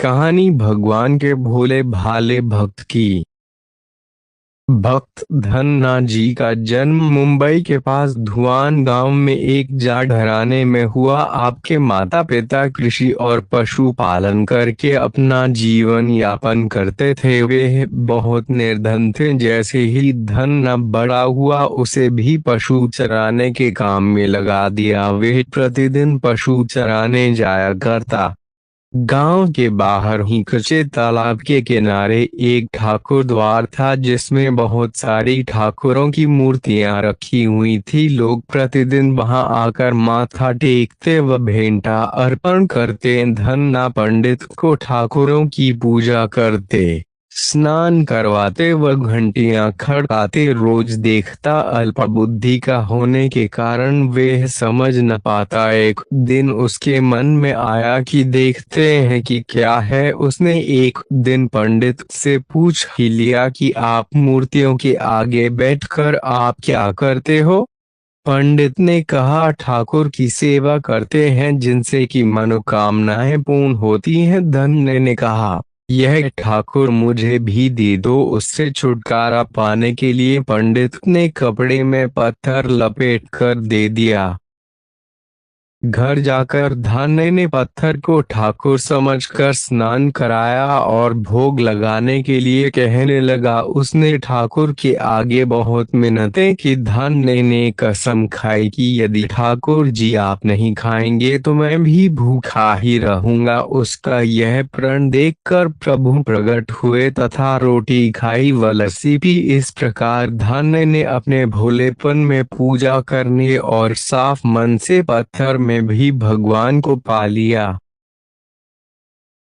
कहानी भगवान के भोले भाले भक्त की। भक्त धन्ना जी का जन्म मुंबई के पास धुआन गांव में एक जाट घराने में हुआ। आपके माता पिता कृषि और पशुपालन करके अपना जीवन यापन करते थे। वे बहुत निर्धन थे। जैसे ही धन्ना बड़ा हुआ उसे भी पशु चराने के काम में लगा दिया। वे प्रतिदिन पशु चराने जाया करता। गांव के बाहर ही कच्चे तालाब के किनारे एक ठाकुर द्वार था जिसमें बहुत सारी ठाकुरों की मूर्तियां रखी हुई थी। लोग प्रतिदिन वहां आकर माथा टेकते व भेंटा अर्पण करते। धन्ना पंडित को ठाकुरों की पूजा करते, स्नान करवाते व घंटियां खड़काते रोज देखता। अल्प बुद्धि का होने के कारण वे समझ न पाता। एक दिन उसके मन में आया कि देखते हैं कि क्या है। उसने एक दिन पंडित से पूछ ही लिया कि आप मूर्तियों के आगे बैठकर आप क्या करते हो। पंडित ने कहा, ठाकुर की सेवा करते हैं जिनसे कि मनोकामनाएं पूर्ण होती हैं। धन्य ने कहा, यह ठाकुर मुझे भी दे दो, उससे छुटकारा पाने के लिए पंडित ने कपड़े में पत्थर लपेट कर दे दिया। घर जाकर धन्य ने पत्थर को ठाकुर समझकर स्नान कराया और भोग लगाने के लिए कहने लगा। उसने ठाकुर के आगे बहुत मिन्नतें की। धन्य ने कसम खाई कि यदि ठाकुर जी आप नहीं खाएंगे तो मैं भी भूखा ही रहूंगा। उसका यह प्रण देखकर प्रभु प्रकट हुए तथा रोटी खाई व लस्सी पी। इस प्रकार धन्य ने अपने भोलेपन में पूजा करने और साफ मन से पत्थर में भी भगवान को पा लिया।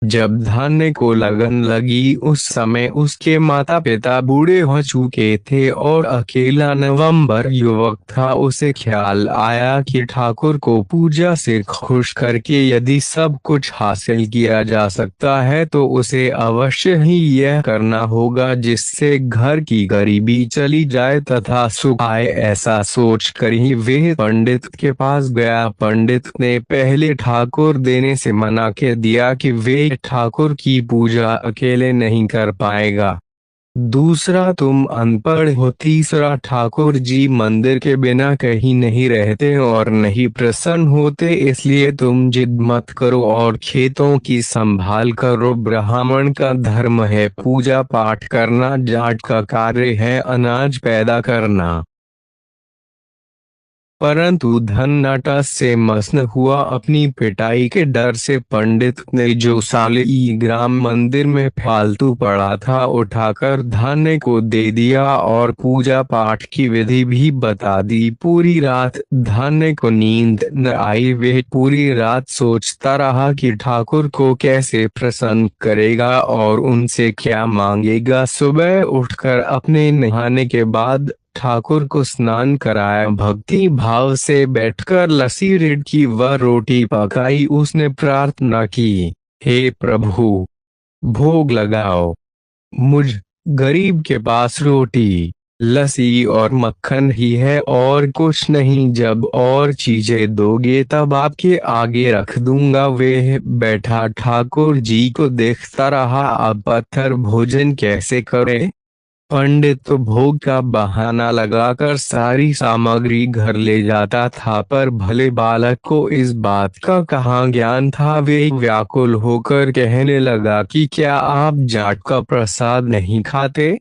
जब धन्य को लगन लगी उस समय उसके माता पिता बूढ़े हो चुके थे और अकेला नवंबर युवक था। उसे ख्याल आया कि ठाकुर को पूजा से खुश करके यदि सब कुछ हासिल किया जा सकता है तो उसे अवश्य ही यह करना होगा जिससे घर की गरीबी चली जाए तथा सुख आए। ऐसा सोच कर ही वे पंडित के पास गया। पंडित ने पहले ठाकुर देने से मना कर दिया कि वे ठाकुर की पूजा अकेले नहीं कर पाएगा। दूसरा, तुम अनपढ़ हो। तीसरा, ठाकुर जी मंदिर के बिना कहीं नहीं रहते और नहीं प्रसन्न होते, इसलिए तुम जिद मत करो और खेतों की संभाल करो। ब्राह्मण का धर्म है पूजा पाठ करना, जाट का कार्य है अनाज पैदा करना। परंतु धन्ना से मसन हुआ। अपनी पिटाई के डर से पंडित ने जो सालिग्राम मंदिर में फालतू पड़ा था उठाकर धन्य को दे दिया और पूजा पाठ की विधि भी बता दी। पूरी रात धन्य को नींद न आई। वह पूरी रात सोचता रहा कि ठाकुर को कैसे प्रसन्न करेगा और उनसे क्या मांगेगा। सुबह उठकर अपने नहाने के बाद ठाकुर को स्नान कराया। भक्ति भाव से बैठकर लस्सी रिड़की व रोटी पकाई। उसने प्रार्थना की, हे प्रभु, भोग लगाओ। मुझ गरीब के पास रोटी, लस्सी और मक्खन ही है और कुछ नहीं। जब और चीजें दोगे तब आपके आगे रख दूंगा। वे बैठा ठाकुर जी को देखता रहा। अब पत्थर भोजन कैसे करे। पंडित तो भोग का बहाना लगाकर सारी सामग्री घर ले जाता था, पर भले बालक को इस बात का कहाँ ज्ञान था। वे व्याकुल होकर कहने लगा कि क्या आप जाट का प्रसाद नहीं खाते।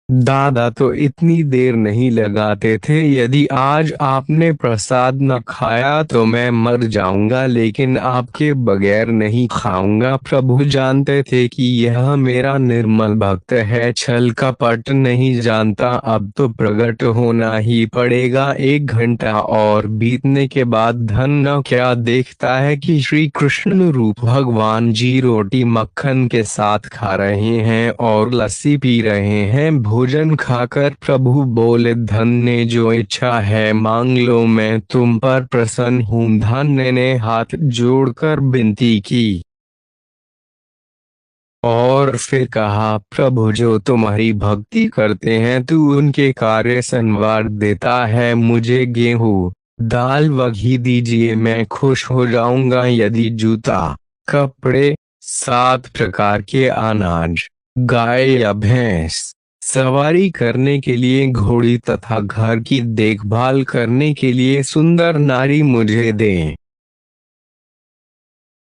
दादा तो इतनी देर नहीं लगाते थे। यदि आज आपने प्रसाद न खाया तो मैं मर जाऊंगा, लेकिन आपके बगैर नहीं खाऊंगा। प्रभु जानते थे कि यह मेरा निर्मल भक्त है, छल कपट नहीं जानता। अब तो प्रकट होना ही पड़ेगा। 1 घंटा और बीतने के बाद धन्ना क्या देखता है कि श्री कृष्ण रूप भगवान जी रोटी मक्खन के साथ खा रहे हैं और लस्सी पी रहे हैं। भोजन खाकर प्रभु बोले, धन्य जो इच्छा है मांग लो, मैं तुम पर प्रसन्न हूँ। धन्य ने हाथ जोड़कर विनती की और फिर कहा, प्रभु जो तुम्हारी भक्ति करते हैं तू उनके कार्य संवार देता है। मुझे गेहूं, दाल व घी दीजिए, मैं खुश हो जाऊंगा। यदि जूता, कपड़े, 7 प्रकार के अनाज, गाय या भैंस, सवारी करने के लिए घोड़ी तथा घर की देखभाल करने के लिए सुंदर नारी मुझे दें।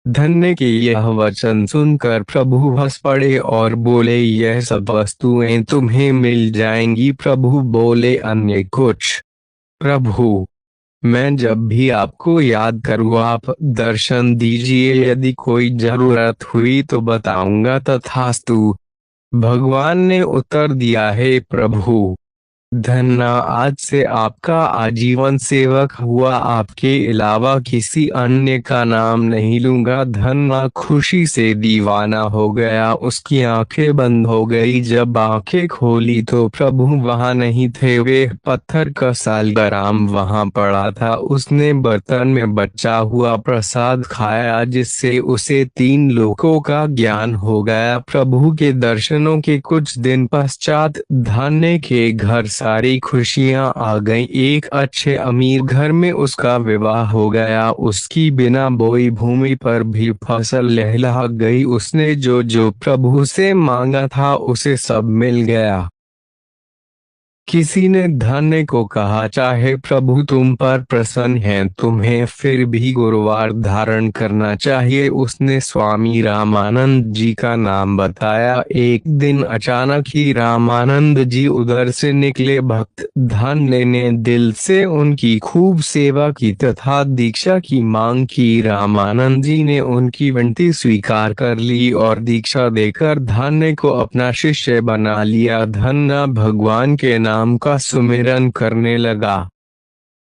धन्य के यह वचन सुनकर प्रभु हंस पड़े और बोले, यह सब वस्तुएं तुम्हें मिल जाएंगी। प्रभु बोले, अन्य कुछ? प्रभु, मैं जब भी आपको याद करूँ आप दर्शन दीजिए, यदि कोई जरूरत हुई तो बताऊंगा। तथास्तु। भगवान ने उत्तर दिया, हे प्रभु, धन्ना, आज से आपका आजीवन सेवक हुआ, आपके अलावा किसी अन्य का नाम नहीं लूंगा। धन्ना खुशी से दीवाना हो गया, उसकी आंखें बंद हो गई। जब आंखें खोली तो प्रभु वहां नहीं थे, वे पत्थर का सालग्राम वहां पड़ा था। उसने बर्तन में बचा हुआ प्रसाद खाया, जिससे उसे 3 लोकों का ज्ञान हो गया। प्रभु के दर्शनों के कुछ दिन पश्चात धन्य के घर सारी खुशियां आ गईं। एक अच्छे अमीर घर में उसका विवाह हो गया। उसकी बिना बोई भूमि पर भी फसल लहलहा गई। उसने जो जो प्रभु से मांगा था उसे सब मिल गया। किसी ने धन्य को कहा, चाहे प्रभु तुम पर प्रसन्न हैं, तुम्हें फिर भी गुरुवार धारण करना चाहिए। उसने स्वामी रामानंद जी का नाम बताया। एक दिन अचानक ही रामानंद जी उधर से निकले। भक्त धन्य ने दिल से उनकी खूब सेवा की तथा दीक्षा की मांग की। रामानंद जी ने उनकी विनती स्वीकार कर ली और दीक्षा देकर धन्य को अपना शिष्य बना लिया। धन्य भगवान के नाम का सुमिरन करने लगा।